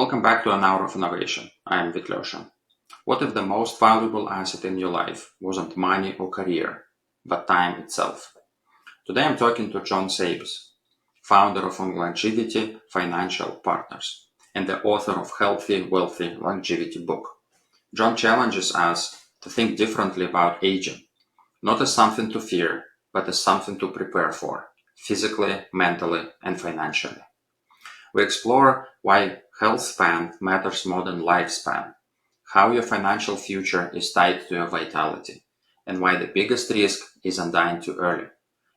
Welcome back to An Hour of Innovation. I am Vit Lyoshin. What if the most valuable asset in your life wasn't money or career, but time itself? Today I'm talking to Jon Sabes, founder of Longevity Financial Partners and the author of Healthy, Wealthy Longevity book. Jon challenges us to think differently about aging, not as something to fear, but as something to prepare for, physically, mentally, and financially. We explore why Healthspan matters more than lifespan, how your financial future is tied to your vitality, and why the biggest risk isn't dying too early.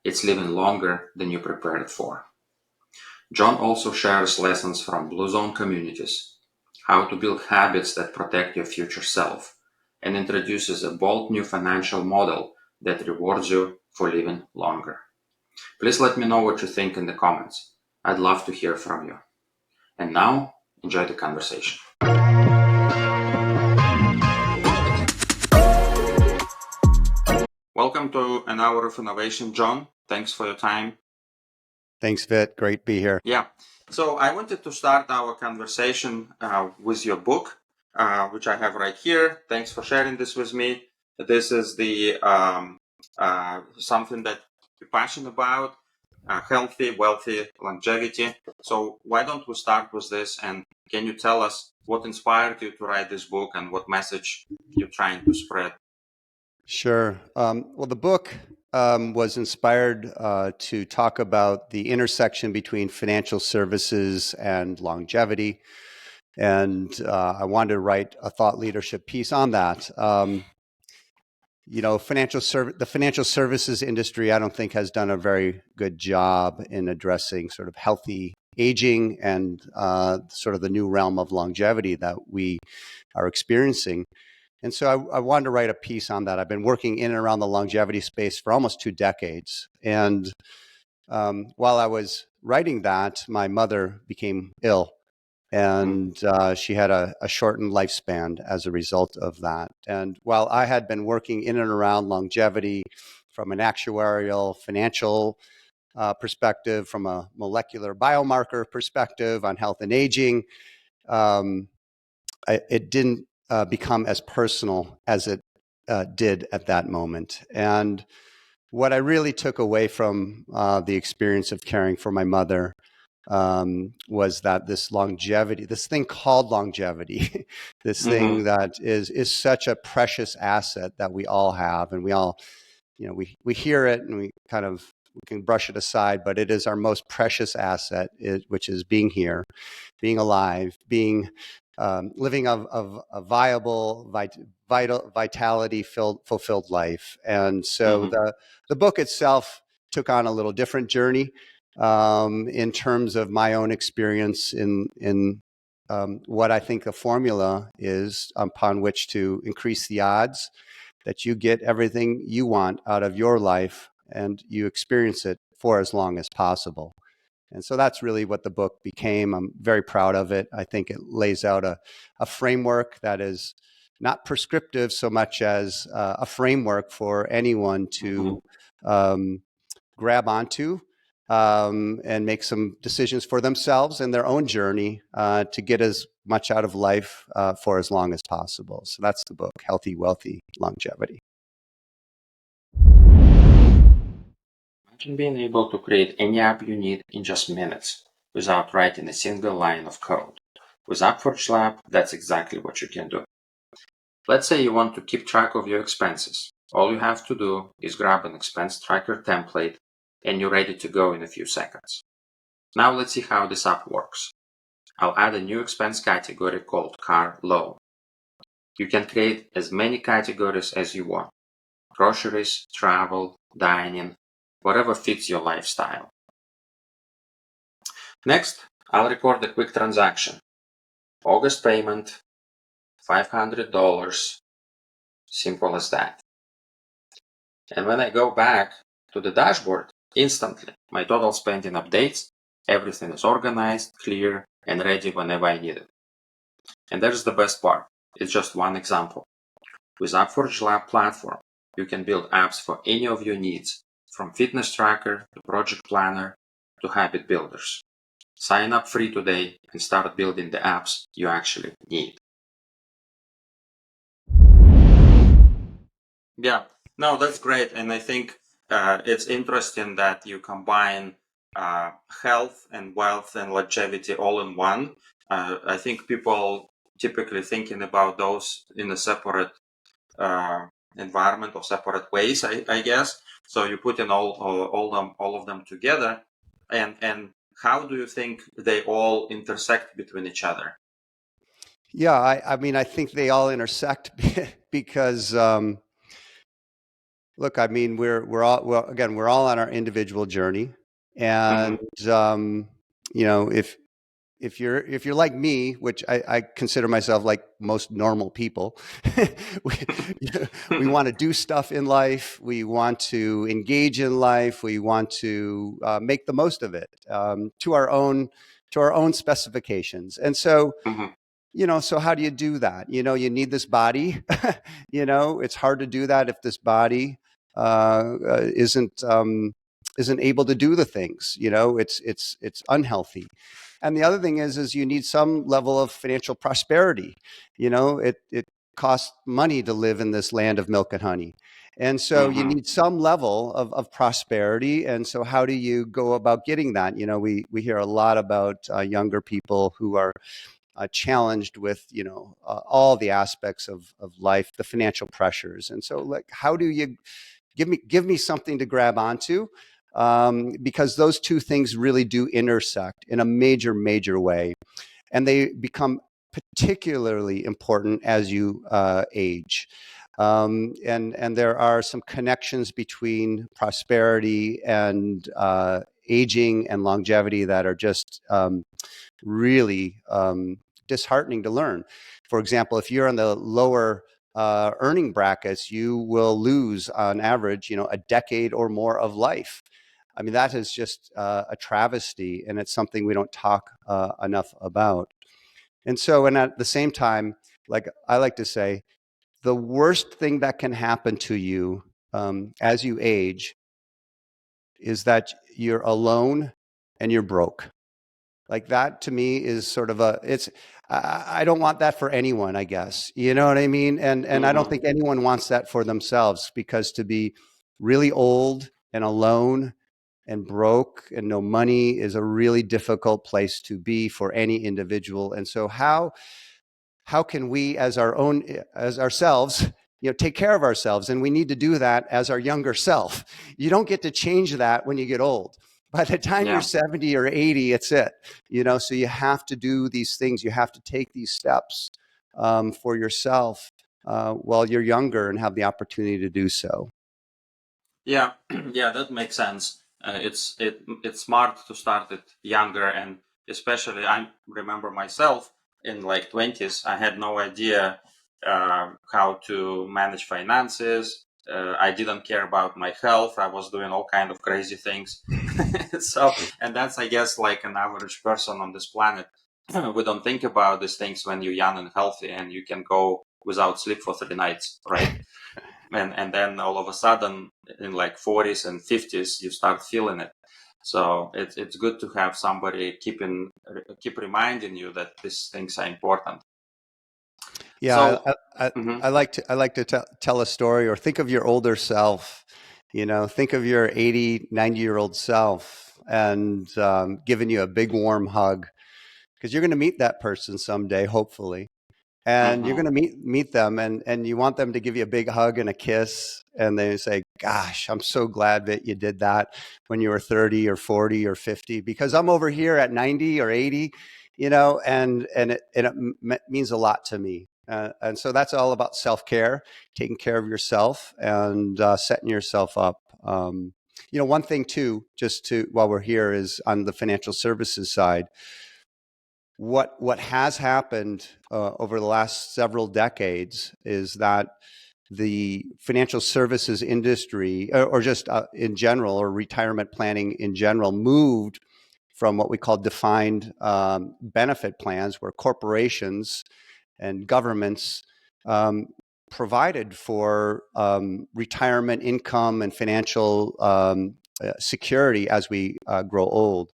It's living longer than you prepared for. Jon also shares lessons from Blue Zone communities, how to build habits that protect your future self, and introduces a bold new financial model that rewards you for living longer. Please let me know what you think in the comments. I'd love to hear from you. And now, enjoy the conversation. Welcome to An Hour of Innovation, Jon. Thanks for your time. Thanks, Vit. Great to be here. Yeah. So I wanted to start our conversation with your book, which I have right here. Thanks for sharing this with me. This is the something that you're passionate about, healthy, wealthy longevity. So why don't we start with this? And can you tell us what inspired you to write this book and what message you're trying to spread? Sure. Well, the book was inspired to talk about the intersection between financial services and longevity. And I wanted to write a thought leadership piece on that. The financial services industry, I don't think, has done a very good job in addressing sort of healthy aging and sort of the new realm of longevity that we are experiencing. And so I wanted to write a piece on that. I've been working in and around the longevity space for almost 2 decades. And while I was writing that, my mother became ill. And she had a shortened lifespan as a result of that. And while I had been working in and around longevity from an actuarial, financial perspective, from a molecular biomarker perspective on health and aging, it didn't become as personal as it did at that moment. And what I really took away from the experience of caring for my mother was that this longevity, this thing called longevity, this thing that is such a precious asset that we all have, and we all, we hear it and we can brush it aside, but it is our most precious asset, which is being here, being alive, living a viable, fulfilled life. And so the book itself took on a little different journey in terms of my own experience in what I think a formula is upon which to increase the odds that you get everything you want out of your life and you experience it for as long as possible. And so that's really what the book became. I'm very proud of it. I think it lays out a framework that is not prescriptive so much as a framework for anyone to grab onto and make some decisions for themselves and their own journey to get as much out of life for as long as possible. So that's the book, Healthy, Wealthy Longevity. Imagine being able to create any app you need in just minutes without writing a single line of code. With AppForge Lab, that's exactly what you can do. Let's say you want to keep track of your expenses. All you have to do is grab an expense tracker template and you're ready to go in a few seconds. Now let's see how this app works. I'll add a new expense category called car loan. You can create as many categories as you want: groceries, travel, dining, whatever fits your lifestyle. Next, I'll record a quick transaction. August payment, $500, simple as that. And when I go back to the dashboard, instantly my total spending updates, everything is organized, clear, and ready whenever I need it. And there's the best part. It's just one example. With AppForge Lab platform, you can build apps for any of your needs, from fitness tracker to project planner to habit builders. Sign up free today and start building the apps you actually need. Yeah, no, that's great. And I think it's interesting that you combine health and wealth and longevity all in one. I think people typically thinking about those in a separate uh, environment or separate ways, I guess. So you put in all of them together, and how do you think they all intersect between each other? Yeah, I mean, I think they all intersect because look, I mean, we're all well. Again, we're all on our individual journey, and Mm-hmm. um, you know, if you're like me, which I consider myself like most normal people, we, we want to do stuff in life. We want to engage in life. We want to make the most of it to our own specifications. And so, Mm-hmm. so how do you do that? You need this body. It's hard to do that if this body isn't able to do the things. It's unhealthy. And the other thing is you need some level of financial prosperity. It costs money to live in this land of milk and honey. And so you Mm-hmm. need some level of prosperity. And so how do you go about getting that? We hear a lot about younger people who are challenged with all the aspects of life, the financial pressures. And so, like, how do you give me something to grab onto? Because those two things really do intersect in a major way, and they become particularly important as you age. And there are some connections between prosperity and aging and longevity that are just really disheartening to learn. For example, if you're on the lower earning brackets, you will lose on average, a decade or more of life. I mean, that is just a travesty, and it's something we don't talk enough about. And at the same time, like I like to say, the worst thing that can happen to you as you age is that you're alone and you're broke. Like that to me is sort of I don't want that for anyone, I guess. You know what I mean? And I don't Mm-hmm. think anyone wants that for themselves, because to be really old and alone and broke and no money is a really difficult place to be for any individual. And so how can we as ourselves, take care of ourselves? And we need to do that as our younger self. You don't get to change that when you get old. By the time you're Yeah. 70 or 80, it's it. So you have to do these things. You have to take these steps for yourself while you're younger and have the opportunity to do so. Yeah, yeah, that makes sense. It's smart to start it younger, and especially I remember myself in like 20s. I had no idea how to manage finances. I didn't care about my health. I was doing all kind of crazy things. So, and that's I guess like an average person on this planet. We don't think about these things when you're young and healthy, and you can go without sleep for 3 nights, right? And then all of a sudden in like 40s and 50s you start feeling it. So it's good to have somebody keep reminding you that these things are important. Yeah, So mhm. I like to tell a story, or think of your older self. Think of your 80, 90-year-old self, and giving you a big warm hug, because you're going to meet that person someday, hopefully. And you're Mhm. going to meet them, and you want them to give you a big hug and a kiss, and they say, gosh, I'm so glad that you did that when you were 30 or 40 or 50, because I'm over here at 90 or 80, and it means a lot to me. And so that's all about self-care, taking care of yourself, and setting yourself up. One thing too, just to while we're here, is on the financial services side. What has happened over the last several decades is that the financial services industry, or just in general, or retirement planning in general, moved from what we call defined benefit plans, where corporations and governments um, provided for retirement income and financial security as we grow old.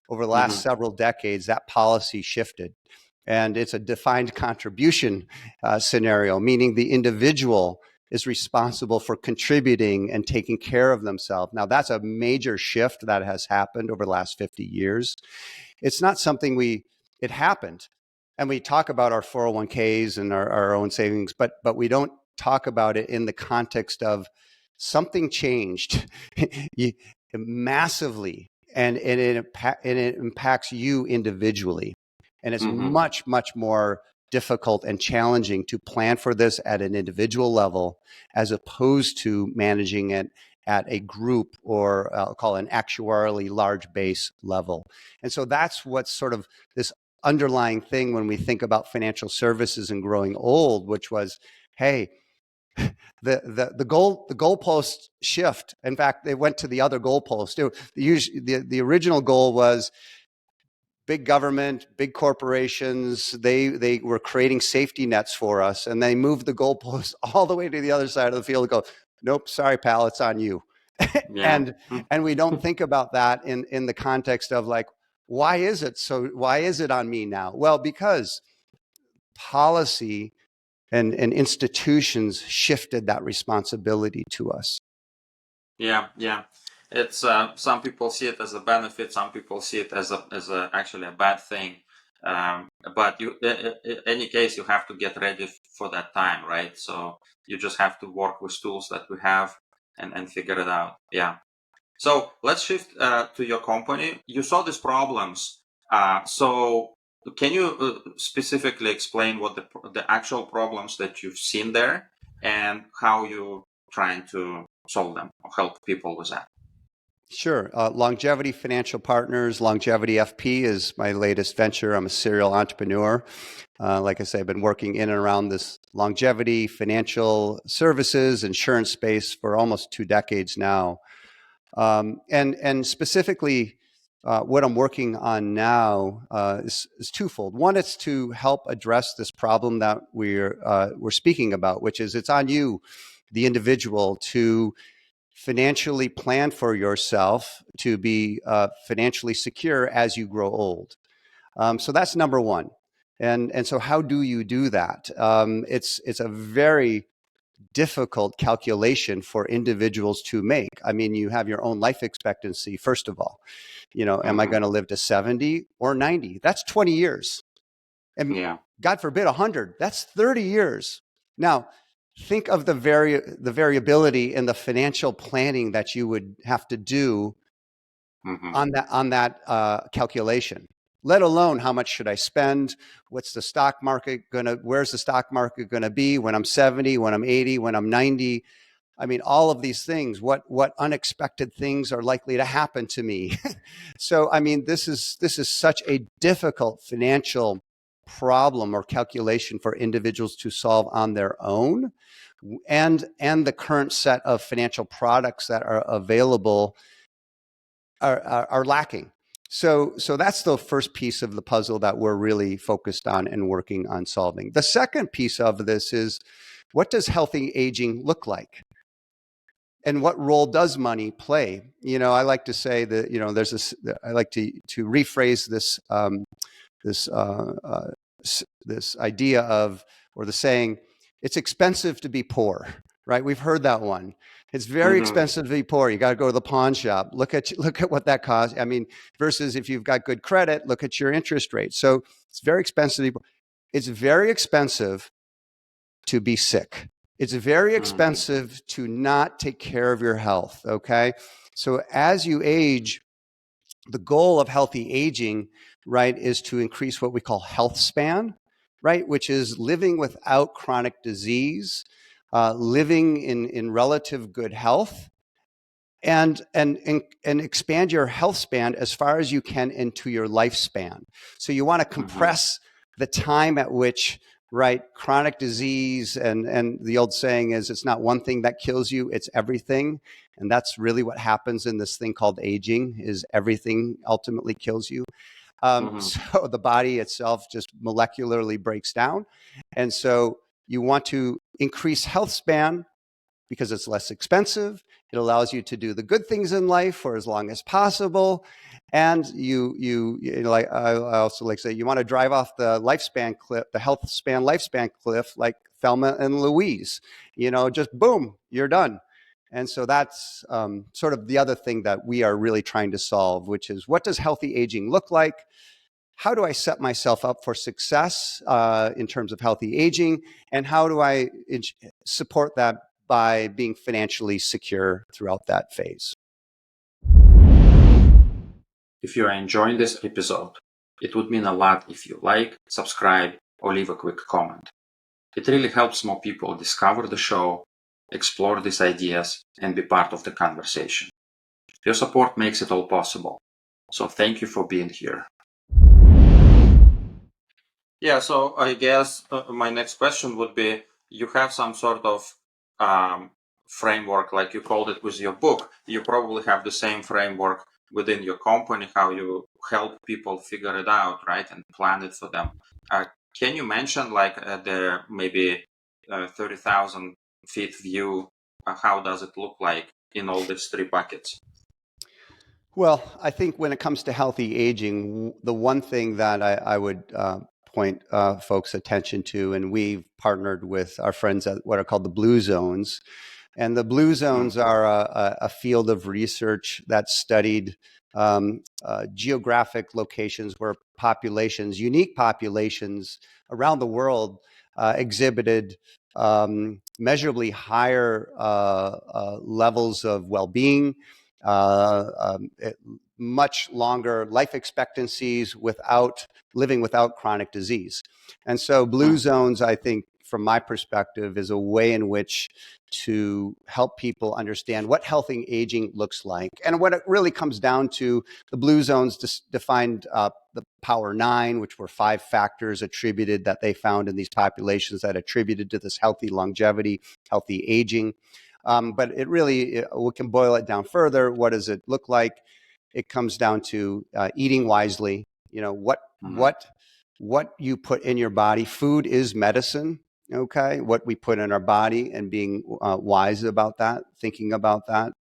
over the last several decades, that policy shifted. And it's a defined contribution scenario, meaning the individual is responsible for contributing and taking care of themselves. Now, that's a major shift that has happened over the last 50 years. It's not something it happened. And we talk about our 401ks and our own savings, but we don't talk about it in the context of something changed massively, and it impacts you individually. And it's much, much more difficult and challenging to plan for this at an individual level as opposed to managing it at a group, or I'll call it an actuarially large base level. And so that's what's sort of this underlying thing when we think about financial services and growing old, which was, hey, the goalposts shift. In fact, they went to the other goalpost. The original goal was big government, big corporations. They were creating safety nets for us, and they moved the goalposts all the way to the other side of the field and go, nope, sorry, pal, it's on you. Yeah. And we don't think about that in the context of like, why is it on me now? Well, because policy and institutions shifted that responsibility to us. Yeah. It's some people see it as a benefit, some people see it as actually a bad thing. But in any case, you have to get ready for that time, right? So you just have to work with tools that we have and figure it out. Yeah. So let's shift to your company. You saw these problems. So can you specifically explain what the actual problems that you've seen there and how you're trying to solve them or help people with that? Sure. Longevity Financial Partners, Longevity FP is my latest venture. I'm a serial entrepreneur. Like I say, I've been working in and around this longevity, financial services, insurance space for almost 2 decades now. And specifically, what I'm working on now is twofold. One, it's to help address this problem that we're speaking about, which is it's on you, the individual, to financially plan for yourself to be financially secure as you grow old. So that's number one. And so how do you do that? It's a very difficult calculation for individuals to make. I mean, you have your own life expectancy, first of all. Am I going to live to 70 or 90? That's 20 years. And God forbid, 100. That's 30 years. Now, think of the variability in the financial planning that you would have to do on that calculation. Let alone how much should I spend? What's the stock market where's the stock market gonna be when I'm 70, when I'm 80, when I'm 90? I mean, all of these things. What unexpected things are likely to happen to me? So, I mean, this is such a difficult financial problem or calculation for individuals to solve on their own, and the current set of financial products that are available are lacking. So that's the first piece of the puzzle that we're really focused on and working on solving. The second piece of this is, what does healthy aging look like? And what role does money play? I like to say that, there's this, I like to rephrase this, this idea of, or the saying, it's expensive to be poor, right? We've heard that one. It's very expensive to be poor. You got to go to the pawn shop. Look at what that costs. I mean, versus if you've got good credit, look at your interest rate. So it's very expensive to be poor. It's very expensive to be sick. It's very expensive to not take care of your health. Okay. So as you age, the goal of healthy aging, right, is to increase what we call Healthspan, right, which is living without chronic disease, living in relative good health, and expand your health span as far as you can into your lifespan. So you want to compress the time at which, right, chronic disease, and the old saying is, it's not one thing that kills you, it's everything. And that's really what happens in this thing called aging, is everything ultimately kills you. So the body itself just molecularly breaks down. And so you want to increase health span because it's less expensive, It allows you to do the good things in life for as long as possible. And you know, like I also like to say, you want to drive off the lifespan cliff, the Healthspan lifespan cliff, like Thelma and Louise. You know, just boom, you're done. And so that's sort of the other thing that we are really trying to solve, which is, what does healthy aging look like? How do I set myself up for success in terms of healthy aging? And how do I support that by being financially secure throughout that phase? If you are enjoying this episode, it would mean a lot if you like, subscribe, or leave a quick comment. It really helps more people discover the show, explore these ideas, and be part of the conversation. Your support makes it all possible. So thank you for being here. Yeah, so I guess my next question would be, you have some sort of framework, like you called it with your book. You probably have the same framework within your company, how you help people figure it out, right, and plan it for them. Can you mention like the maybe 30,000 feet view? How does it look like in all these three buckets? Well, I think when it comes to healthy aging, the one thing that I would point folks' attention to, and we've partnered with our friends at what are called the Blue Zones. And the Blue Zones are a field of research that studied geographic locations where populations, unique populations around the world, exhibited measurably higher levels of well-being, much longer life expectancies without living without chronic disease. And so Blue Zones, I think, from my perspective, is a way in which to help people understand what healthy aging looks like. And what it really comes down to, the Blue Zones defined the Power 9, which were 5 factors attributed that they found in these populations that attributed to this healthy longevity, healthy aging. But it really, we can boil it down further. What does it look like? It comes down to eating wisely. You know, what you put in your body. Food is medicine. Okay, what we put in our body, and being wise about that, thinking about that,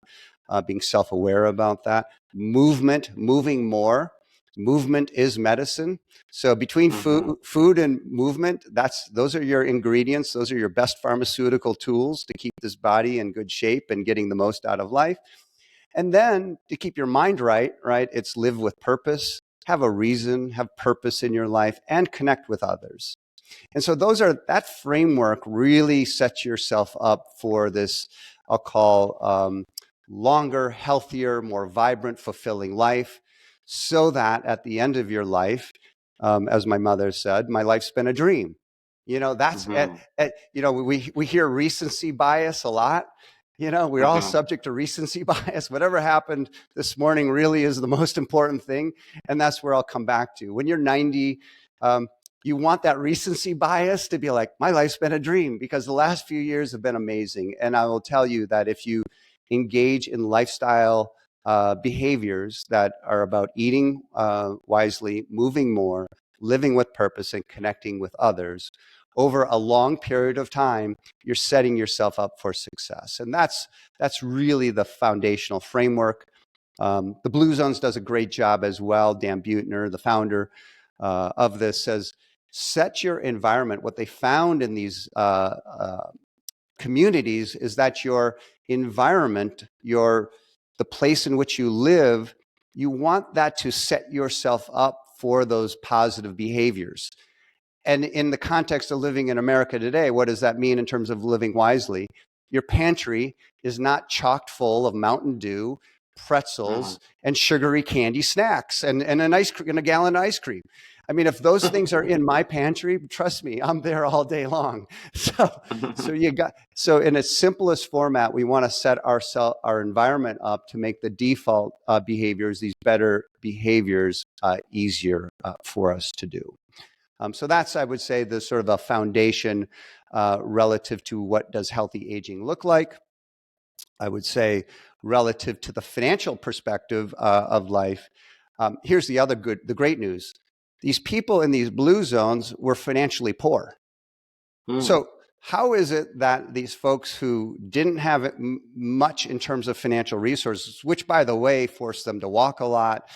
being self-aware about that. Movement, moving more. Movement is medicine. So between food and movement, those are your ingredients. Those are your best pharmaceutical tools to keep this body in good shape and getting the most out of life. And then to keep your mind right, it's live with purpose, have a reason, have purpose in your life, and connect with others. And so that framework really sets yourself up for this, I'll call longer, healthier, more vibrant, fulfilling life, so that at the end of your life, as my mother said, my life's been a dream. You know, you know, we hear recency bias a lot. You know, we're all subject to recency bias. Whatever happened this morning really is the most important thing. And that's where I'll come back to. When you're 90, you want that recency bias to be like, my life's been a dream, because the last few years have been amazing. And I will tell you that if you engage in lifestyle behaviors that are about eating wisely, moving more, living with purpose, and connecting with others, over a long period of time, you're setting yourself up for success. And that's really the foundational framework. The Blue Zones does a great job as well. Dan Buettner, the founder of this, says, set your environment. What they found in these communities is that your environment, the place in which you live, you want that to set yourself up for those positive behaviors. And in the context of living in America today, what does that mean in terms of living wisely? Your pantry is not chocked full of Mountain Dew, pretzels, and sugary candy snacks, and a gallon of ice cream. I mean, if those things are in my pantry, trust me, I'm there all day long. So in its simplest format, we want to set our environment up to make the default behaviors, these better behaviors, easier for us to do. So that's, I would say, the sort of a foundation relative to what does healthy aging look like. I would say relative to the financial perspective of life. Here's the great news. These people in these Blue Zones were financially poor. So how is it that these folks who didn't have much in terms of financial resources, which by the way forced them to walk a lot,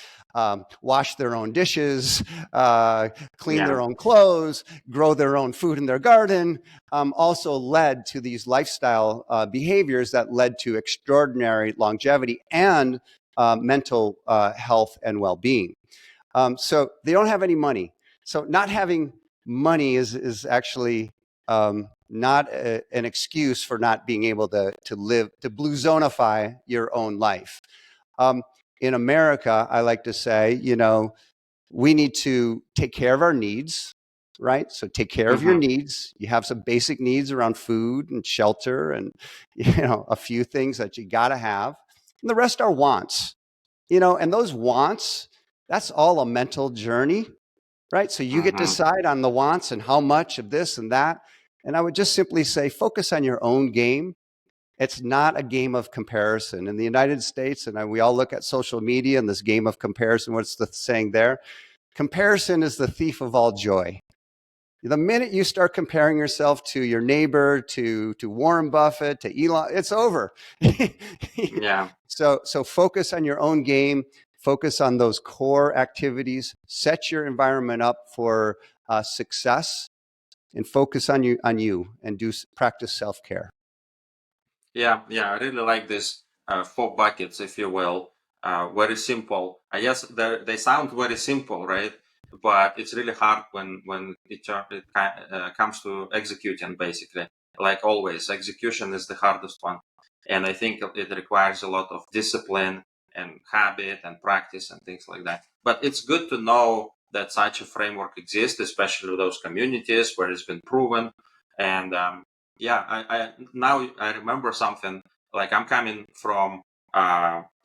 wash their own dishes, clean their Yeah. own clothes, grow their own food in their garden, also led to these lifestyle behaviors that led to extraordinary longevity and mental health and well-being. So they don't have any money. So not having money is actually not an excuse for not being able to live, to blue zonify your own life. In America, I like to say, you know, we need to take care of our needs, right? So take care of your Mm-hmm. needs. You have some basic needs around food and shelter and, you know, a few things that you got to have. And the rest are wants, you know, and those wants, that's all a mental journey, right? So you get to Mm-hmm. decide on the wants and how much of this and that. And I would just simply say, focus on your own game. It's not a game of comparison. In the United States, and we all look at social media and this game of comparison, what's the saying there? Comparison is the thief of all joy. The minute you start comparing yourself to your neighbor, to Warren Buffett, to Elon, it's over. Yeah. So focus on your own game. Focus on those core activities. Set your environment up for success, and focus on you, and practice self-care. Yeah, yeah, I really like this 4 buckets, if you will. Very simple. I guess they sound very simple, right? But it's really hard when it comes to executing, basically. Like always, execution is the hardest one. And I think it requires a lot of discipline and habit and practice and things like that. But it's good to know that such a framework exists, especially those communities where it's been proven. And yeah, I now I remember something. Like, I'm coming from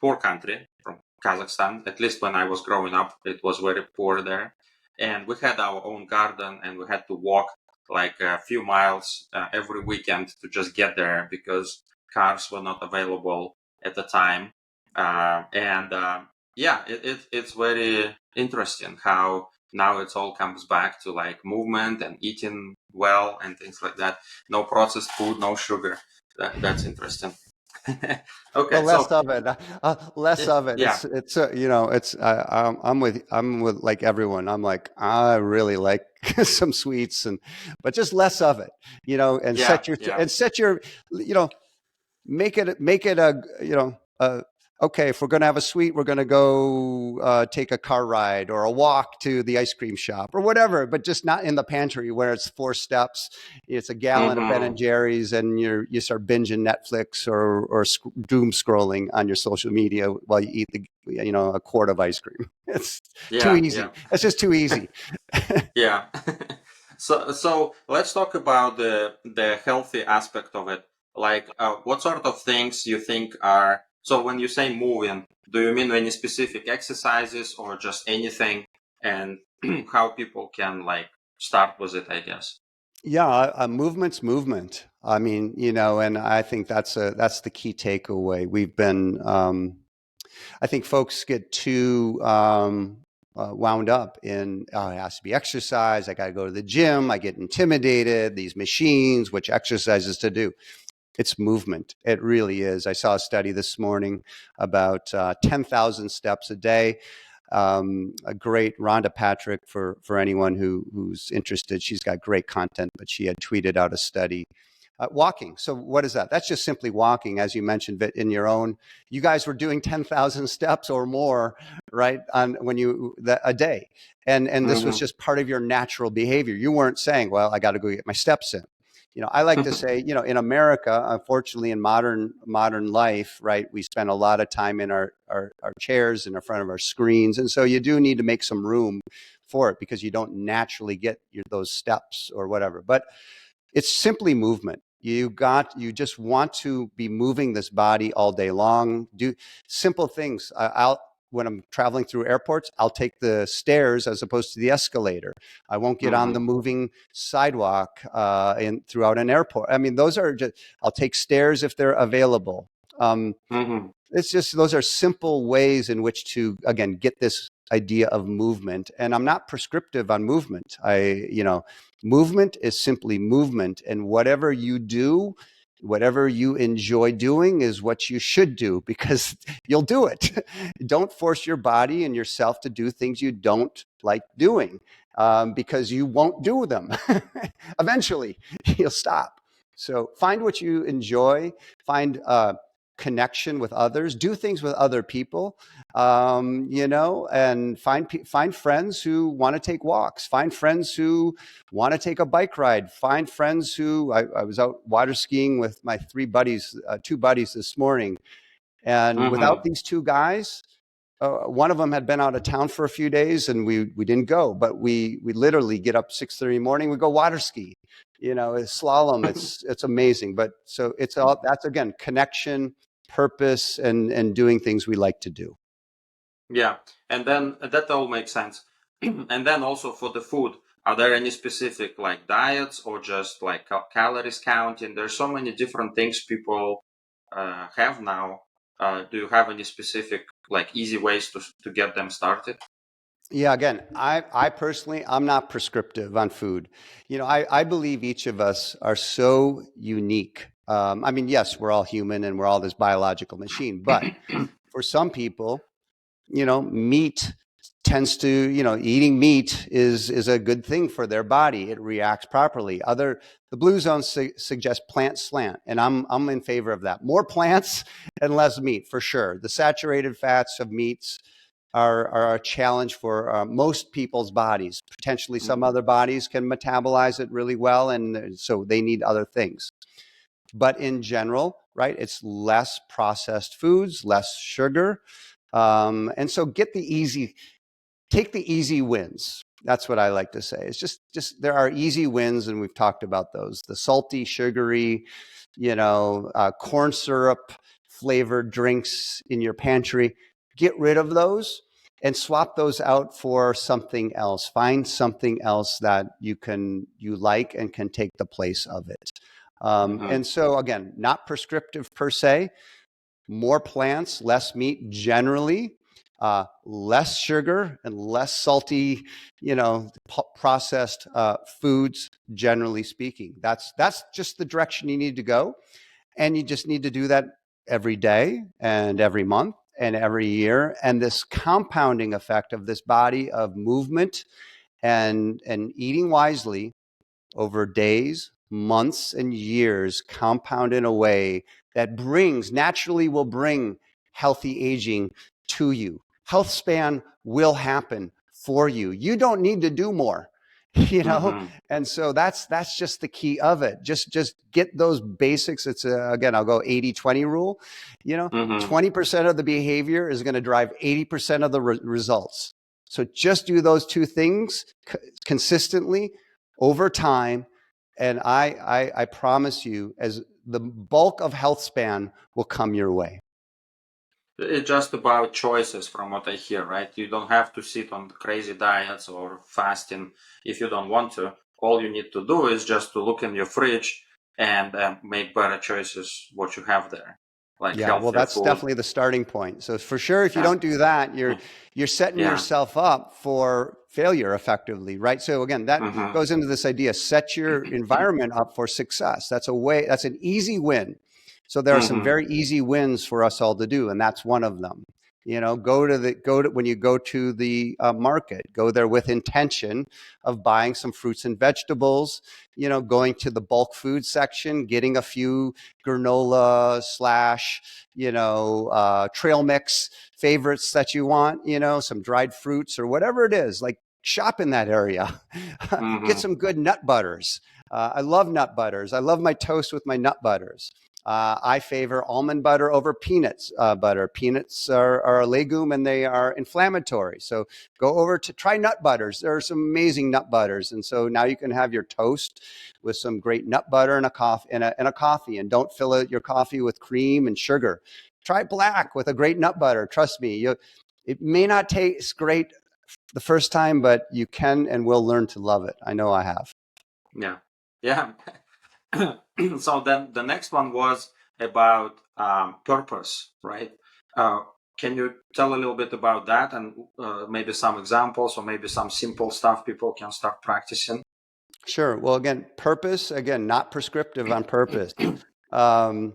poor country, from Kazakhstan. At least when I was growing up, it was very poor there, and we had our own garden, and we had to walk like a few miles every weekend to just get there because cars were not available at the time. And yeah, it's very interesting how now it all comes back to like movement and eating well and things like that. No processed food, no sugar. That's interesting. Well, Okay, less so of it. Less of it. yeah, It's you know, it's I'm with like everyone. I'm like, I really like some sweets, and but just less of it, you know, and yeah, yeah. set your, you know, make it a, you know, okay, if we're going to have a sweet, we're going to go take a car ride or a walk to the ice cream shop or whatever, but just not in the pantry where it's 4 steps, it's a gallon of Ben Mm-hmm. and Jerry's, and you start binging Netflix or doom scrolling on your social media while you eat the, you know, a quart of ice cream. It's too Yeah, easy. yeah. It's just too easy. Yeah. So let's talk about the healthy aspect of it. Like, what sort of things you think are, so when you say moving, do you mean any specific exercises or just anything, and how people can like start with it, I guess. Yeah, movement's movement. I mean, you know, and I think that's the key takeaway. We've been, I think folks get too wound up in, it has to be exercise. I got to go to the gym. I get intimidated. These machines, which exercises to do. It's movement. It really is. I saw a study this morning about 10,000 steps a day. A great Rhonda Patrick, for anyone who's interested. She's got great content, but she had tweeted out a study. Walking. So what is that? That's just simply walking, as you mentioned, Vit, in your own. You guys were doing 10,000 steps or more, right? On a day, and this was Mm-hmm. just part of your natural behavior. You weren't saying, "Well, I got to go get my steps in." You know, I like to say, you know, in America, unfortunately, in modern life, right, we spend a lot of time in our chairs in front of our screens, and so you do need to make some room for it because you don't naturally get those steps or whatever. But it's simply movement. You just want to be moving this body all day long. Do simple things. When I'm traveling through airports, I'll take the stairs as opposed to the escalator. I won't get on Mm-hmm. the moving sidewalk throughout an airport. I mean, those are just. I'll take stairs if they're available. Um, Mm-hmm. it's just those are simple ways in which to, again, get this idea of movement. And I'm not prescriptive on movement. Movement is simply movement, and whatever you do, whatever you enjoy doing is what you should do, because you'll do it. Don't force your body and yourself to do things you don't like doing, because you won't do them. Eventually, you'll stop. So find what you enjoy, find connection with others, do things with other people, and find friends who want to take walks, find friends who want to take a bike ride, find friends who I was out water skiing with my two buddies this morning. And without these two guys, one of them had been out of town for a few days, and we didn't go, but we literally get up 6:30 in the morning, we go water ski, it's slalom. It's amazing. But so it's all, that's again, connection, purpose, and doing things we like to do. Yeah, and then that all makes sense. And then also for the food, are there any specific like diets or just like calories counting? There's so many different things people have now. Do you have any specific like easy ways to get them started? Yeah, again, I personally, I'm not prescriptive on food. I believe each of us are so unique. I mean, yes, we're all human and we're all this biological machine, but for some people, meat tends to, eating meat is a good thing for their body. It reacts properly. The blue zone suggests plant slant, and I'm in favor of that. More plants and less meat, for sure. The saturated fats of meats are a challenge for most people's bodies. Potentially some other bodies can metabolize it really well, and so they need other things. But in general, right, it's less processed foods, less sugar. And so take the easy wins. That's what I like to say. It's just there are easy wins, and we've talked about those. The salty, sugary, corn syrup flavored drinks in your pantry. Get rid of those and swap those out for something else. Find something else that you like and can take the place of it. And so again, not prescriptive per se. More plants, less meat generally, less sugar and less salty, processed foods, generally speaking. That's just the direction you need to go. And you just need to do that every day and every month and every year. And this compounding effect of this body of movement and eating wisely over days, months, and years compound in a way that naturally will bring healthy aging to you. Healthspan will happen for you. You don't need to do more, And so that's just the key of it. Just get those basics. It's again, I'll go 80-20 rule. 20% of the behavior is going to drive 80% of the results. So just do those two things consistently over time, and I promise you, as the bulk of Healthspan will come your way. It's just about choices, from what I hear, right? You don't have to sit on crazy diets or fasting if you don't want to. All you need to do is just to look in your fridge and make better choices what you have there. Like well, that's food. definitely the starting point. So for sure, if you don't do that, you're setting yourself up for failure effectively, right? So again, that goes into this idea: set your environment up for success. That's an easy win. So there are some very easy wins for us all to do, and that's one of them. When you go to the market, go there with intention of buying some fruits and vegetables, going to the bulk food section, getting a few granola / trail mix favorites that you want, some dried fruits or whatever it is. Like, shop in that area. Get some good nut butters. I love nut butters. I love my toast with my nut butters. I favor almond butter over peanuts butter. Peanuts are a legume and they are inflammatory. So go over to try nut butters. There are some amazing nut butters. And so now you can have your toast with some great nut butter and a coffee. And don't fill your coffee with cream and sugar. Try black with a great nut butter. Trust me, it may not taste great the first time, but you can and will learn to love it. I know I have. Yeah. Yeah. So then the next one was about purpose, right? Can you tell a little bit about that, and maybe some examples or maybe some simple stuff people can start practicing? Sure. Well, again, purpose, again, not prescriptive on purpose. Um,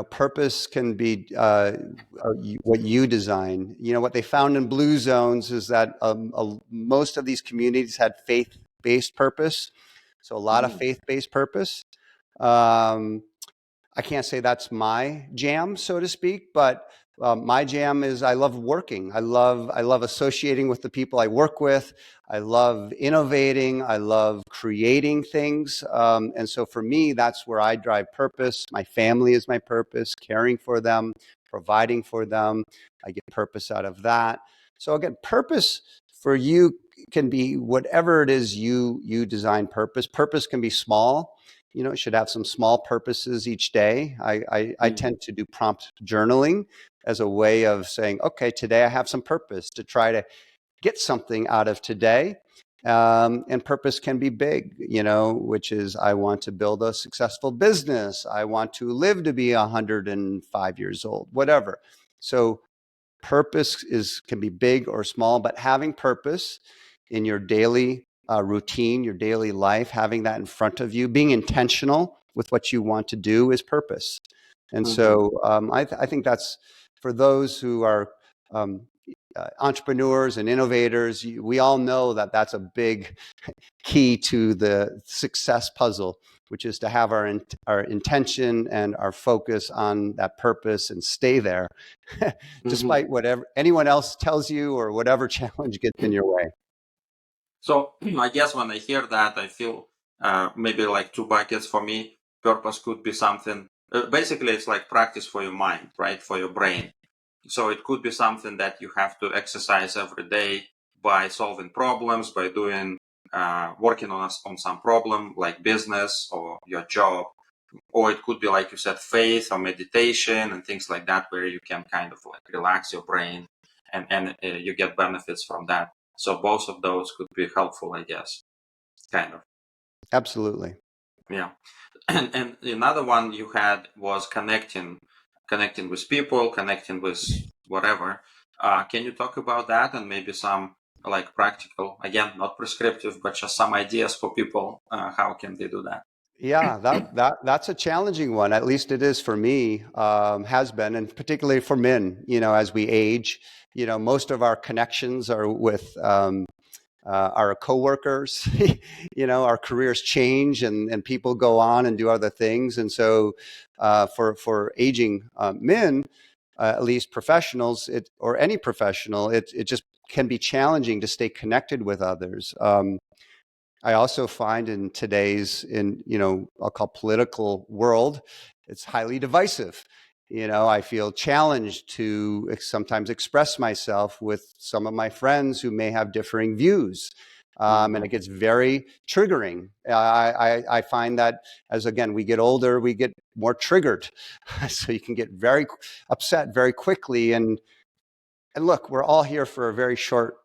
purpose can be what you design. What they found in blue zones is that most of these communities had faith-based purpose. So a lot of Mm-hmm. faith-based purpose. Um, I can't say that's my jam, so to speak, but my jam is I love working. I love associating with the people I work with. I love innovating. I love creating things. And so for me, that's where I drive purpose. My family is my purpose, caring for them, providing for them. I get purpose out of that. So again, purpose for you can be whatever it is you design purpose. Purpose can be small. It should have some small purposes each day. I Mm-hmm. tend to do prompt journaling as a way of saying, okay, today I have some purpose to try to get something out of today. And purpose can be big, which is I want to build a successful business. I want to live to be 105 years old, whatever. So purpose can be big or small, but having purpose in your daily routine, your daily life, having that in front of you, being intentional with what you want to do is purpose. And Mm-hmm. so I think that's for those who are um, entrepreneurs and innovators. We all know that that's a big key to the success puzzle, which is to have our intention and our focus on that purpose and stay there, Mm-hmm. despite whatever anyone else tells you or whatever challenge gets in your way. So I guess when I hear that, I feel maybe like two buckets for me. Purpose could be something. Basically, it's like practice for your mind, right? For your brain. So it could be something that you have to exercise every day by solving problems, by doing working on some problem like business or your job, or it could be like you said, faith or meditation and things like that, where you can kind of like relax your brain and you get benefits from that. So both of those could be helpful, I guess. Kind of, Absolutely. yeah. And another one you had was connecting with people, connecting with whatever. Can you talk about that and maybe some like practical, again, not prescriptive, but just some ideas for people? How can they do that? Yeah, that's a challenging one. At least it is for me. Has been, and particularly for men. As we age, most of our connections are with our coworkers. Our careers change, and people go on and do other things. And so, for aging men, at least professionals, or any professional, it just can be challenging to stay connected with others. I also find in today's, I'll call political world, it's highly divisive. I feel challenged to sometimes express myself with some of my friends who may have differing views. And it Mm-hmm. gets very triggering. I find that as, again, we get older, we get more triggered. So you can get very upset very quickly. And look, we're all here for a very short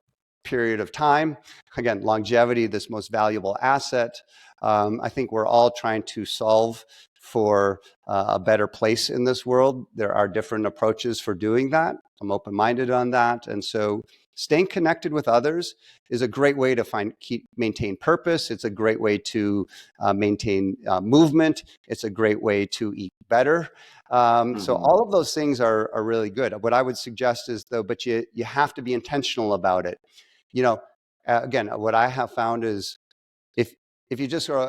period of time. Again, longevity, this most valuable asset. I think we're all trying to solve for a better place in this world. There are different approaches for doing that. I'm open-minded on that. And so staying connected with others is a great way to maintain purpose. It's a great way to maintain movement. It's a great way to eat better. So Mm-hmm. all of those things are really good. What I would suggest is, though, but you have to be intentional about it. You know, Again, what I have found is if you just go,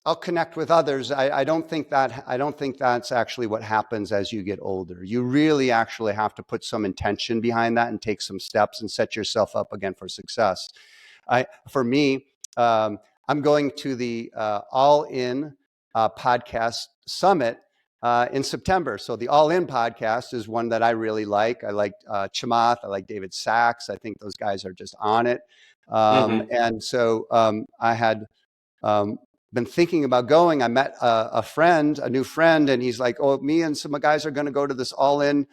I'll connect with others. I don't think that's actually what happens as you get older. You really actually have to put some intention behind that and take some steps and set yourself up again for success. For me, I'm going to the All In podcast summit in September. So the All In podcast is one that I really like. I like Chamath. I like David Sachs. I think those guys are just on it. Mm-hmm. And so I had been thinking about going. I met a new friend, and he's like, "Oh, me and some guys are going to go to this All In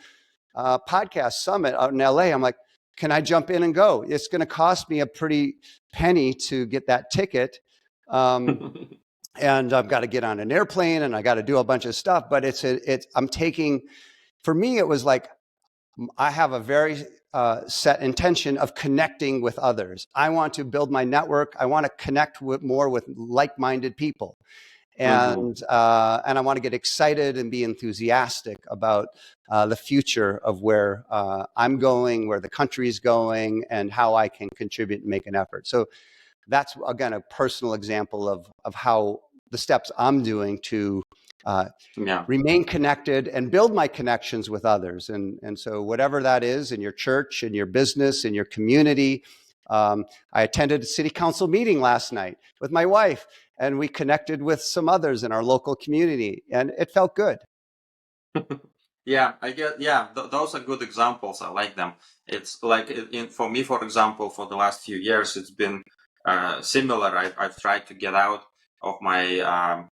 podcast summit out in LA." I'm like, "Can I jump in and go?" It's going to cost me a pretty penny to get that ticket. And I've got to get on an airplane and I got to do a bunch of stuff, but I'm taking, for me, it was like, I have a very set intention of connecting with others. I want to build my network. I want to connect more with like-minded people. And I want to get excited and be enthusiastic about the future of where I'm going, where the country's going, and how I can contribute and make an effort. So that's, again, a personal example of how the steps I'm doing to remain connected and build my connections with others. And so whatever that is in your church, in your business, in your community. I attended a city council meeting last night with my wife, and we connected with some others in our local community, and it felt good. Yeah, I get. Yeah, those are good examples. I like them. It's like for me, for example, for the last few years, it's been similar. I've tried to get out of my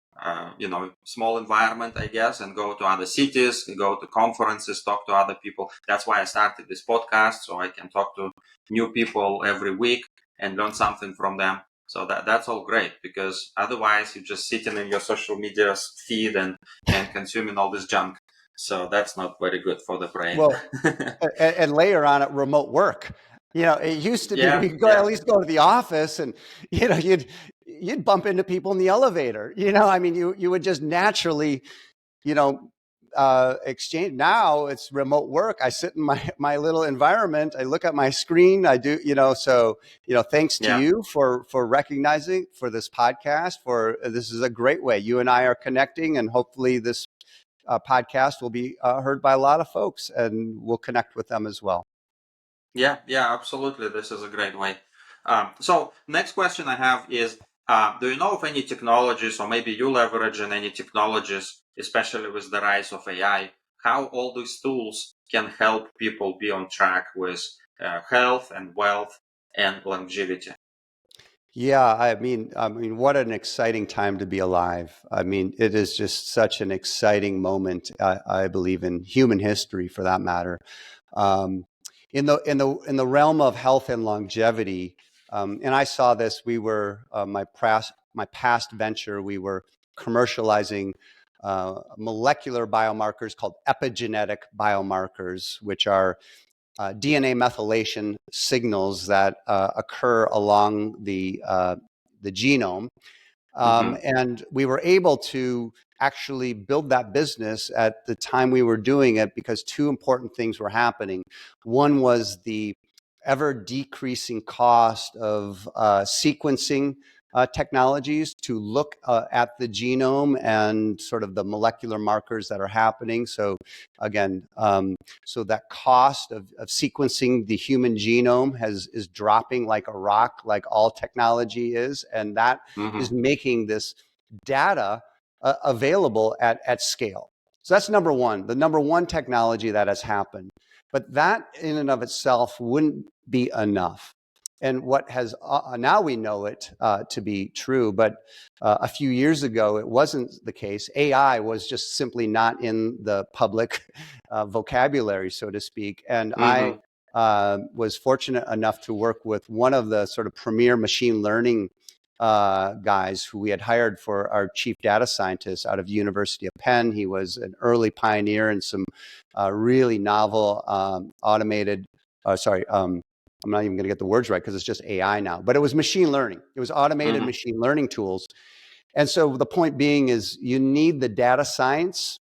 small environment, I guess, and go to other cities, go to conferences, talk to other people. That's why I started this podcast, so I can talk to new people every week and learn something from them. So that's all great, because otherwise you're just sitting in your social media feed and consuming all this junk. So that's not very good for the brain. Well, and layer on it remote work. It used to be we could at least go to the office, and you'd bump into people in the elevator. I mean, you would just naturally, exchange. Now it's remote work. I sit in my little environment. I look at my screen. I do, so, thanks to you for recognizing for this podcast, this is a great way. You and I are connecting, and hopefully this podcast will be heard by a lot of folks, and we'll connect with them as well. Yeah, absolutely. This is a great way. So next question I have is, do you know of any technologies, or maybe you leverage in any technologies, especially with the rise of AI, how all these tools can help people be on track with health and wealth and longevity? Yeah, I mean, what an exciting time to be alive. I mean, it is just such an exciting moment, I believe, in human history, for that matter. In the realm of health and longevity, and I saw this. We were my past venture. We were commercializing molecular biomarkers called epigenetic biomarkers, which are DNA methylation signals that occur along the genome. And we were able to actually build that business at the time we were doing it, because two important things were happening. One was the ever decreasing cost of sequencing technologies to look at the genome and sort of the molecular markers that are happening. So again, so that cost of sequencing the human genome is dropping like a rock, like all technology is. And that is making this data available at scale. So that's number one, the number one technology that has happened. But that in and of itself wouldn't be enough. And what has now we know it to be true, but a few years ago it wasn't the case. AI was just simply not in the public vocabulary, so to speak. And I was fortunate enough to work with one of the sort of premier machine learning guys who we had hired for our chief data scientist out of the University of Penn. He was an early pioneer in some really novel automated, I'm not even going to get the words right because it's just AI now, but it was machine learning. It was automated machine learning tools. And so the point being is you need the data science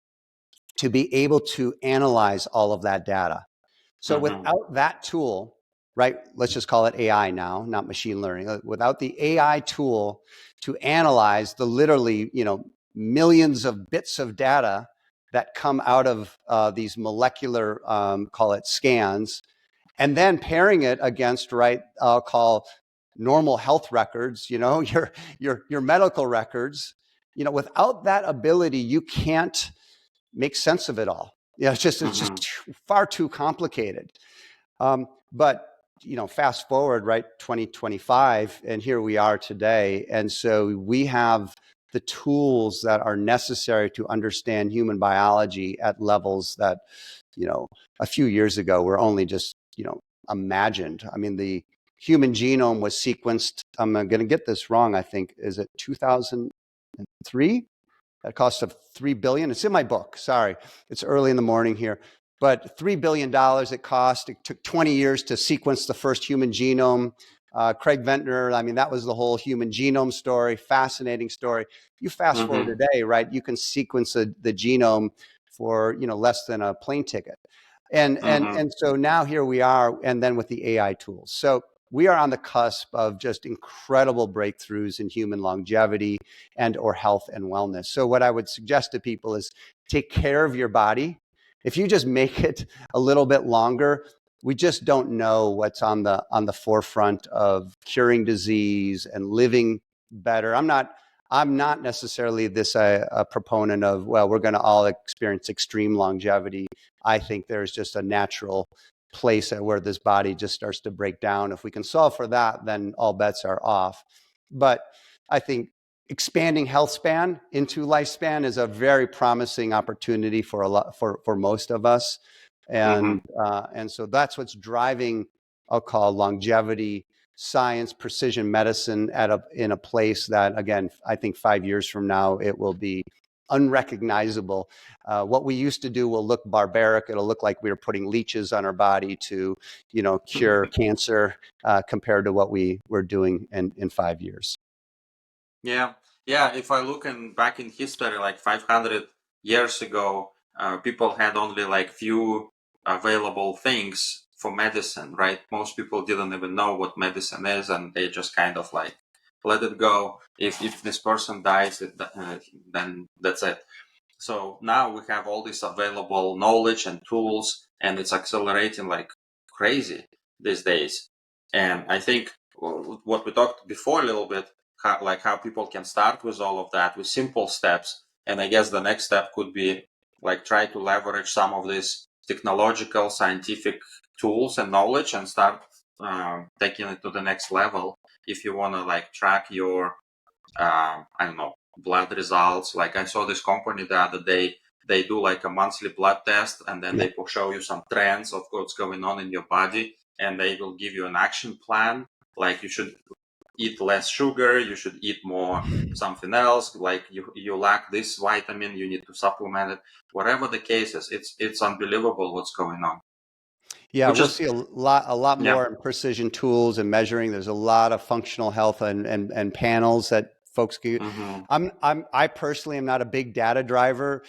to be able to analyze all of that data. So without that tool, right, let's just call it AI now, not machine learning. Without the AI tool to analyze the literally, millions of bits of data that come out of these molecular, call it scans, and then pairing it against, right, I'll call normal health records, your medical records, without that ability, you can't make sense of it all. It's just far too complicated. But fast forward, right, 2025, and here we are today. And so we have the tools that are necessary to understand human biology at levels that, a few years ago were only just, imagined. I mean, the human genome was sequenced, I'm going to get this wrong, I think, is it 2003? At a cost of $3 billion. It's in my book. Sorry, it's early in the morning here. but $3 billion it cost. It took 20 years to sequence the first human genome. Craig Ventner, I mean, that was the whole human genome story, fascinating story. You fast forward today, right? You can sequence the genome for, less than a plane ticket. And so now here we are, and then with the AI tools. So we are on the cusp of just incredible breakthroughs in human longevity and or health and wellness. So what I would suggest to people is take care of your body. If you just make it a little bit longer, we just don't know what's on the forefront of curing disease and living better. I'm not necessarily a proponent of, well, we're going to all experience extreme longevity. I think there's just a natural place where this body just starts to break down. If we can solve for that, then all bets are off. But I think expanding Healthspan into lifespan is a very promising opportunity for most of us. And so that's what's driving, I'll call longevity science, precision medicine in a place that, again, I think 5 years from now, it will be unrecognizable. What we used to do will look barbaric. It'll look like we were putting leeches on our body to, cure cancer, compared to what we were doing in 5 years. Yeah. If I look back in history, like 500 years ago, people had only like few available things for medicine, right? Most people didn't even know what medicine is, and they just kind of like let it go. If this person dies, then that's it. So now we have all this available knowledge and tools, and it's accelerating like crazy these days. And I think what we talked before a little bit, how people can start with all of that with simple steps. And I guess the next step could be like try to leverage some of these technological, scientific tools and knowledge and start taking it to the next level. If you want to like track your, I don't know, blood results. Like I saw this company the other day, they do like a monthly blood test, and then they will show you some trends of what's going on in your body, and they will give you an action plan. Like you should eat less sugar, you should eat more something else, like you lack this vitamin, you need to supplement it. Whatever the case is, it's unbelievable what's going on. Yeah, we'll see a lot more in precision tools and measuring. There's a lot of functional health and panels that folks can. I personally am not a big data driver,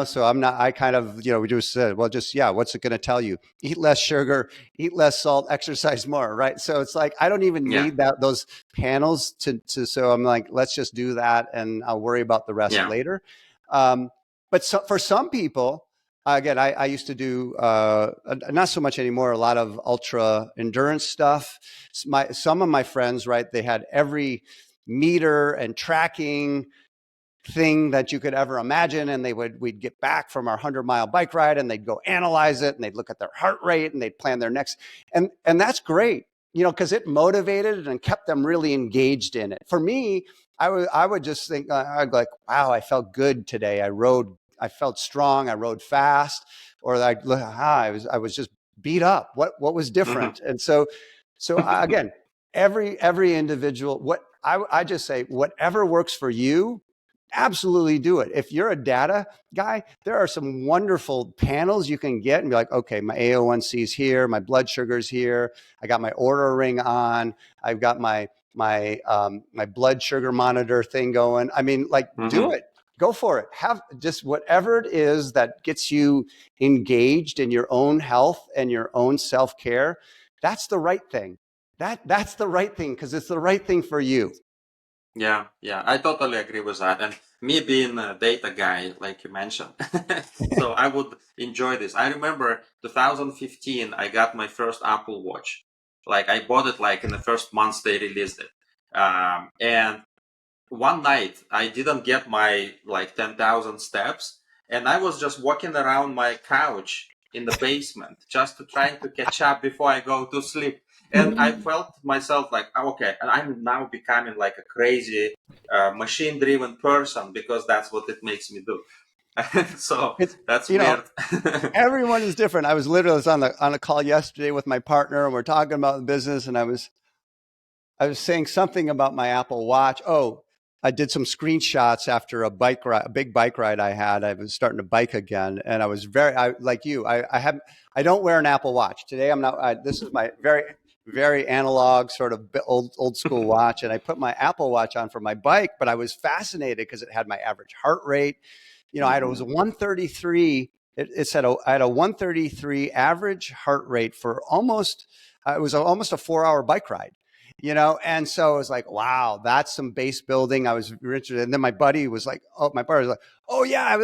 so I'm not. I kind of, we just said, well, what's it going to tell you? Eat less sugar, eat less salt, exercise more, right? So it's like I don't even need those panels to. So I'm like, let's just do that, and I'll worry about the rest later. But for some people. Again, I used to do, not so much anymore, a lot of ultra endurance stuff. Some of my friends, right, they had every meter and tracking thing that you could ever imagine. And we'd get back from our 100-mile bike ride and they'd go analyze it and they'd look at their heart rate and they'd plan their next. And that's great, because it motivated and kept them really engaged in it. For me, I would just think, I'd like, wow, I felt good today. I felt strong. I rode fast, or like, I was just beat up. What was different? And so again, every individual, I just say, whatever works for you, absolutely do it. If you're a data guy, there are some wonderful panels you can get and be like, okay, my AO1C is here, my blood sugar's here, I got my Oura ring on, I've got my blood sugar monitor thing going. I mean, like, do it. Go for it. Have just whatever it is that gets you engaged in your own health and your own self-care. That's the right thing. That's the right thing because it's the right thing for you. Yeah, I totally agree with that. And me being a data guy, like you mentioned, so I would enjoy this. I remember 2015, I got my first Apple Watch. Like I bought it like in the first months they released it. And one night I didn't get my like 10,000 steps, and I was just walking around my couch in the basement just to try to catch up before I go to sleep. And I felt myself like, okay, and I'm now becoming like a crazy machine-driven person because that's what it makes me do. So that's weird. Everyone is different. I was on a call yesterday with my partner, and we're talking about the business, and I was saying something about my Apple Watch. Oh, I did some screenshots after a bike ride, a big bike ride I had. I was starting to bike again, and I was like you. I don't wear an Apple Watch today. I'm not. This is my very analog sort of old school watch, and I put my Apple Watch on for my bike. But I was fascinated because it had my average heart rate. You know, I was 133. It said I had a 133 average heart rate for almost. It was almost a 4-hour bike ride. You know, and so I was like, wow, that's some base building. I was interested. And then my buddy was like, oh yeah.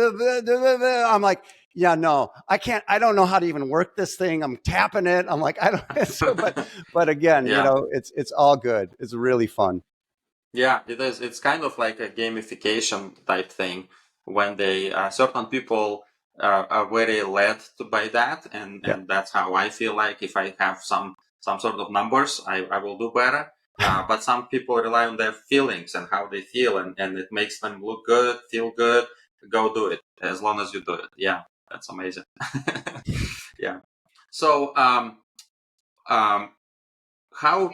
I'm like, yeah, no, I can't, I don't know how to even work this thing. I'm tapping it. I'm like, I don't, so, but again, you Yeah. know, it's all good. It's really fun. Yeah, it is. It's kind of like a gamification type thing when they certain people are very led to by that, Yeah. and that's how I feel like if I have some sort of numbers, I will do better. But some people rely on their feelings and how they feel, and it makes them look good, feel good. Go do it as long as you do it. Yeah, that's amazing. Yeah. So um, how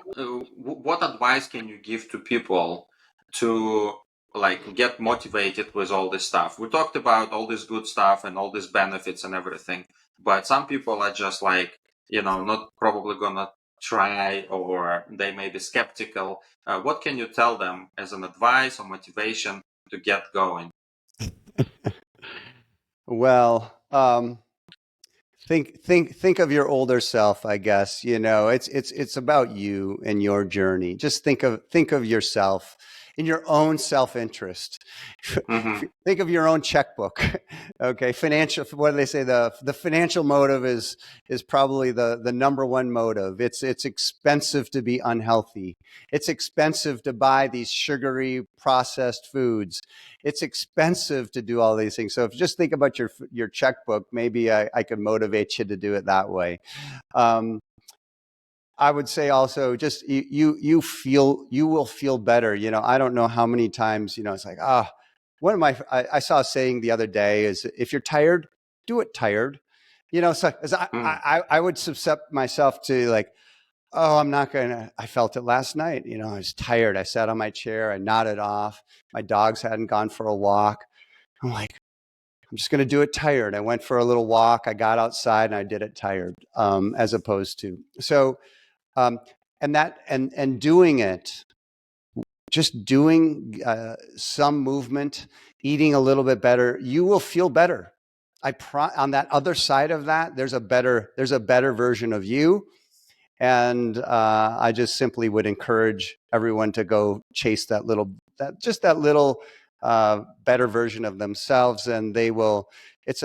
what advice can you give to people to like get motivated with all this stuff? We talked about all this good stuff and all these benefits and everything, but some people are just like, not probably gonna try, or they may be skeptical. What can you tell them as an advice or motivation to get going? Well, think of your older self. I guess, you know, it's about you and your journey. Just think of yourself in your own self-interest. Mm-hmm. Think of your own checkbook. Okay, financial, what do they say? The financial motive is probably the number one motive. It's expensive to be unhealthy. It's expensive to buy these sugary processed foods. It's expensive to do all these things. So if you just think about your checkbook, maybe I could motivate you to do it that way. Um, I would say also just you will feel better. You know, I don't know how many times, you know, it's like, one of I saw a saying the other day is, if you're tired, do it tired. You know, so as Mm-hmm. I would subject myself to like, oh, I'm not gonna. I felt it last night. You know, I was tired. I sat on my chair. I nodded off. My dogs hadn't gone for a walk. I'm like, I'm just gonna do it tired. I went for a little walk. I got outside and I did it tired, as opposed to so. Um, and doing it, just doing some movement, eating a little bit better, you will feel better. On that other side of that, there's a better version of you. And I just simply would encourage everyone to go chase that little better version of themselves, and they will. It's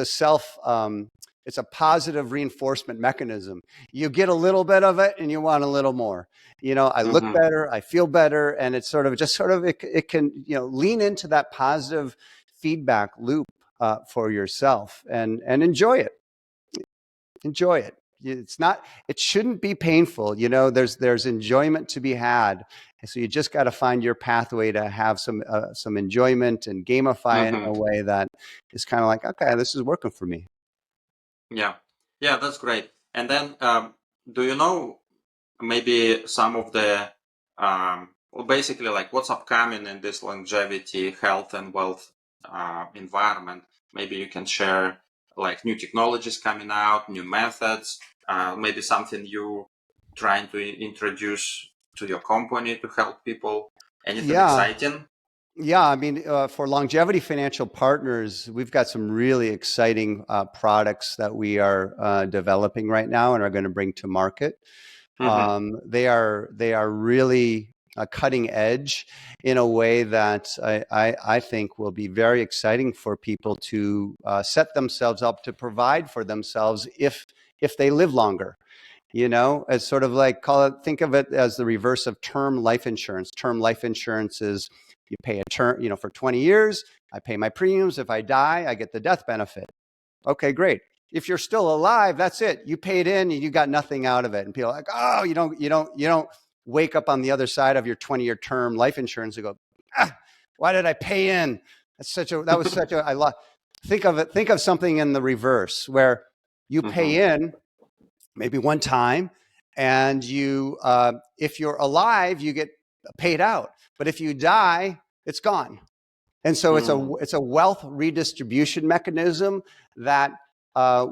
it's a positive reinforcement mechanism. You get a little bit of it, and you want a little more. You know, I look Mm-hmm. better, I feel better, and it's it can, you know, lean into that positive feedback loop for yourself, and enjoy it. It's not, it shouldn't be painful. You know, there's enjoyment to be had. So you just got to find your pathway to have some enjoyment and gamify it in Mm-hmm. a way that is kind of like, okay, this is working for me. Yeah. Yeah, that's great. And then do you know maybe some of the well, basically like what's upcoming in this longevity, health and wealth environment? Maybe you can share like new technologies coming out, new methods, maybe something you trying to introduce to your company to help people. Anything Yeah. exciting? Yeah, I mean, for Longevity Financial Partners, we've got some really exciting products that we are developing right now and are going to bring to market. Mm-hmm. They are really cutting edge in a way that I think will be very exciting for people to set themselves up to provide for themselves if they live longer. You know, as sort of like, think of it as the reverse of term life insurance. Term life insurance is, you pay a term, you know, for 20 years. I pay my premiums. If I die, I get the death benefit. Okay, great. If you're still alive, that's it. You paid in and you got nothing out of it. And people are like, oh, you don't wake up on the other side of your 20-year term life insurance and go, why did I pay in? That was such a, I love, think of something in the reverse where you Mm-hmm. pay in maybe one time, and if you're alive, you get paid out. But if you die, it's gone. And so it's a wealth redistribution mechanism that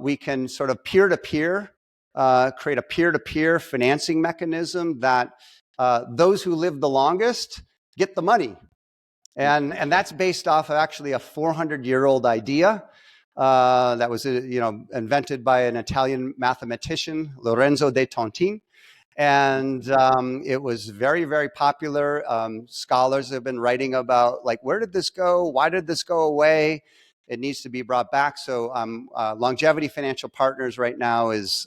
we can sort of peer-to-peer, create a peer-to-peer financing mechanism that those who live the longest get the money. And that's based off of actually a 400-year-old idea that was invented by an Italian mathematician, Lorenzo de Tontin. And it was very, very popular. Scholars have been writing about, like, where did this go? Why did this go away? It needs to be brought back. So Longevity Financial Partners right now is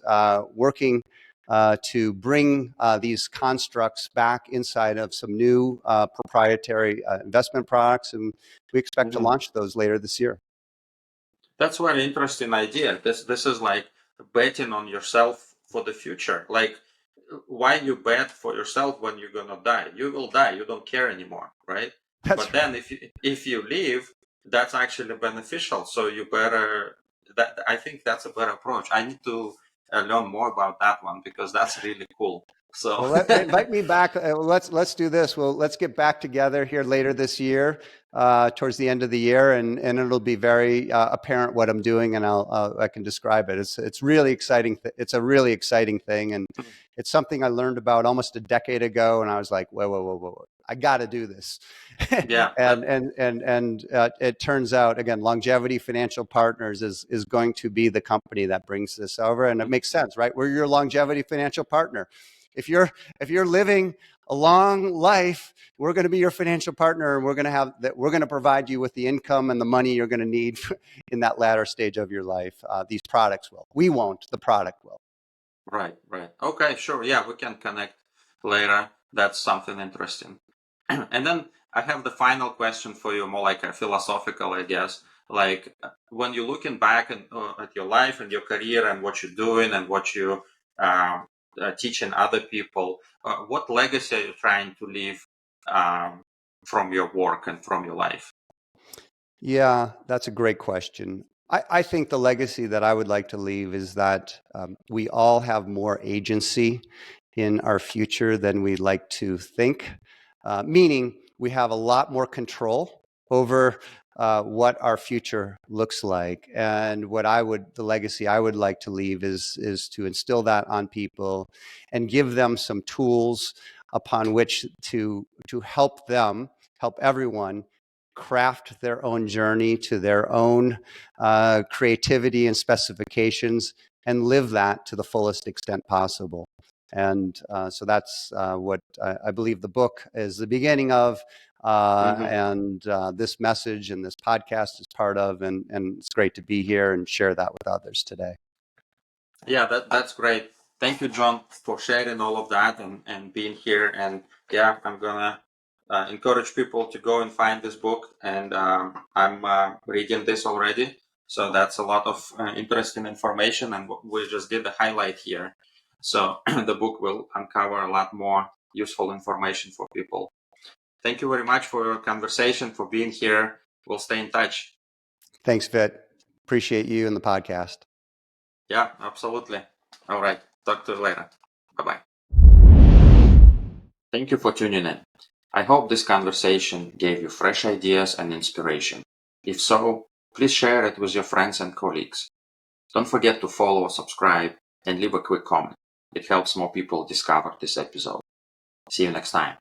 working to bring these constructs back inside of some new proprietary investment products. And we expect to launch those later this year. That's a very interesting idea. This is like betting on yourself for the future. Like, why you bet for yourself when you're gonna die? You will die. You don't care anymore, right? But then if you leave, that's actually beneficial. So you better. I think that's a better approach. I need to learn more about that one because that's really cool. So well, invite me back. Let's do this. Well, let's get back together here later this year, towards the end of the year, and it'll be very apparent what I'm doing, and I can describe it. It's really exciting. It's a really exciting thing, and it's something I learned about almost a decade ago, and I was like, whoa. I got to do this. Yeah. and it turns out, again, Longevity Financial Partners is going to be the company that brings this over, and it makes sense, right? We're your Longevity Financial Partner. If you're living a long life, we're going to be your financial partner, and we're going to provide you with the income and the money you're going to need in that latter stage of your life. These products will. We won't. The product will. Right. Okay, sure. Yeah, we can connect later. That's something interesting. And then I have the final question for you, more like a philosophical, I guess. Like, when you're looking back at your life and your career and what you're doing and what you teaching other people, what legacy are you trying to leave from your work and from your life? Yeah, that's a great question. I think the legacy that I would like to leave is that we all have more agency in our future than we like to think, meaning we have a lot more control over what our future looks like. And the legacy I would like to leave is to instill that on people and give them some tools upon which to help everyone craft their own journey to their own creativity and specifications, and live that to the fullest extent possible. And so that's what I believe the book is the beginning of, and this message and this podcast is part of, and it's great to be here and share that with others today. Yeah, that's great. Thank you, Jon, for sharing all of that and being here. And yeah, I'm gonna encourage people to go and find this book. And I'm reading this already. So that's a lot of interesting information. And we just did the highlight here. So the book will uncover a lot more useful information for people. Thank you very much for your conversation, for being here. We'll stay in touch. Thanks, Vit. Appreciate you and the podcast. Yeah, absolutely. All right. Talk to you later. Bye-bye. Thank you for tuning in. I hope this conversation gave you fresh ideas and inspiration. If so, please share it with your friends and colleagues. Don't forget to follow, subscribe, and leave a quick comment. It helps more people discover this episode. See you next time.